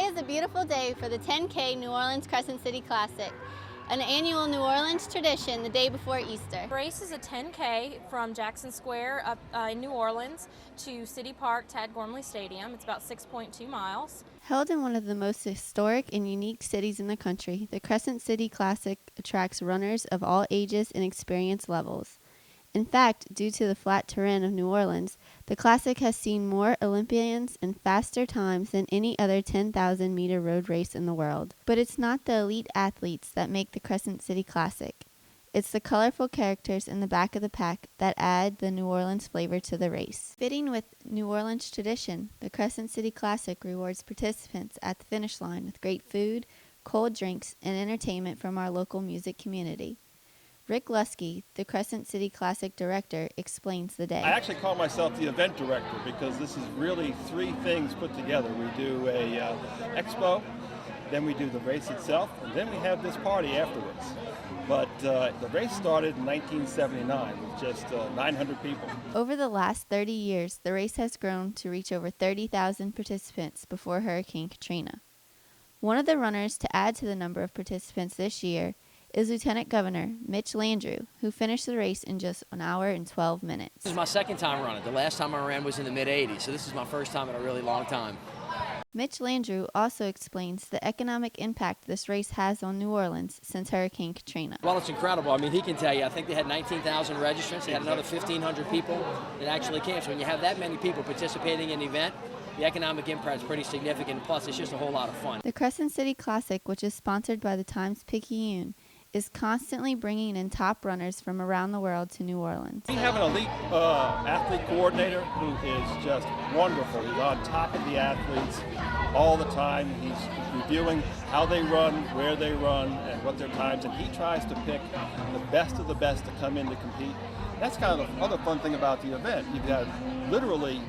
is a beautiful day for the 10K New Orleans Crescent City Classic, an annual New Orleans tradition the day before Easter. The race is a 10K from Jackson Square up in New Orleans to City Park Tad Gormley Stadium. It's about 6.2 miles. Held in one of the most historic and unique cities in the country, the Crescent City Classic attracts runners of all ages and experience levels. In fact, due to the flat terrain of New Orleans, the Classic has seen more Olympians and faster times than any other 10,000-meter road race in the world. But it's not the elite athletes that make the Crescent City Classic. It's the colorful characters in the back of the pack that add the New Orleans flavor to the race. Fitting with New Orleans tradition, the Crescent City Classic rewards participants at the finish line with great food, cold drinks, and entertainment from our local music community. Rick Lusky, the Crescent City Classic director, explains the day. I actually call myself the event director because this is really three things put together. We do a expo, then we do the race itself, and then we have this party afterwards. But the race started in 1979 with just 900 people. Over the last 30 years, the race has grown to reach over 30,000 participants before Hurricane Katrina. One of the runners to add to the number of participants this year is Lieutenant Governor Mitch Landrieu, who finished the race in just 1 hour and 12 minutes. This is my second time running. The last time I ran was in the mid-'80s, so this is my first time in a really long time. Mitch Landrieu also explains the economic impact this race has on New Orleans since Hurricane Katrina. Well, it's incredible. I mean, he can tell you, I think they had 19,000 registrants. They had another 1,500 people that actually came. So when you have that many people participating in the event, the economic impact is pretty significant. Plus, it's just a whole lot of fun. The Crescent City Classic, which is sponsored by the Times-Picayune, is constantly bringing in top runners from around the world to New Orleans. We have an elite athlete coordinator who is just wonderful. He's on top of the athletes all the time. He's reviewing how they run, where they run, and what their times, and he tries to pick the best of the best to come in to compete. That's kind of the other fun thing about the event. You've got literally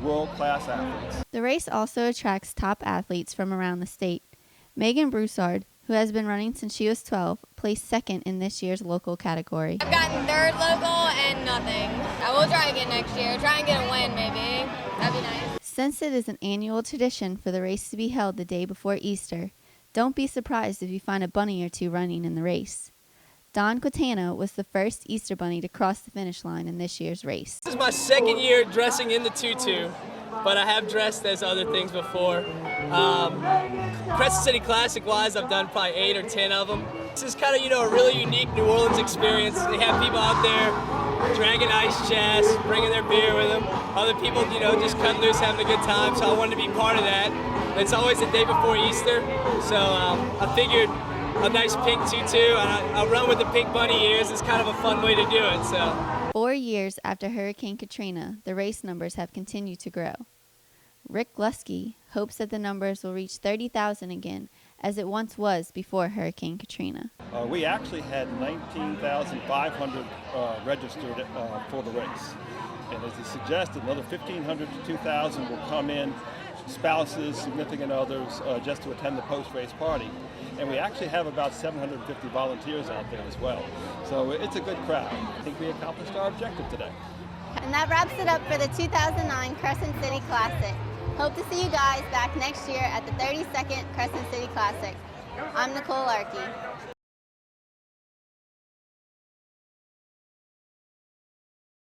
world-class athletes. The race also attracts top athletes from around the state. Megan Broussard, who has been running since she was 12, placed second in this year's local category. I've gotten third local and nothing. I will try again next year. Try and get a win, maybe. That'd be nice. Since it is an annual tradition for the race to be held the day before Easter, don't be surprised if you find a bunny or two running in the race. Don Quintana was the first Easter bunny to cross the finish line in this year's race. This is my second year dressing in the tutu, but I have dressed as other things before. Crescent City Classic-wise, I've done probably 8 or 10 of them. This is kind of, a really unique New Orleans experience. They have people out there dragging ice chests, bringing their beer with them. Other people, just cutting loose, having a good time, so I wanted to be part of that. It's always the day before Easter, so I figured a nice pink tutu, and I'll run with the pink bunny ears. It's kind of a fun way to do it. So. 4 years after Hurricane Katrina, the race numbers have continued to grow. Rick Lusky hopes that the numbers will reach 30,000 again, as it once was before Hurricane Katrina. We actually had 19,500 registered for the race. And as he suggested, another 1,500 to 2,000 will come in, spouses, significant others, just to attend the post-race party. And we actually have about 750 volunteers out there as well. So it's a good crowd. I think we accomplished our objective today. And that wraps it up for the 2009 Crescent City Classic. Hope to see you guys back next year at the 32nd Crescent City Classic. I'm Nicole Larkey.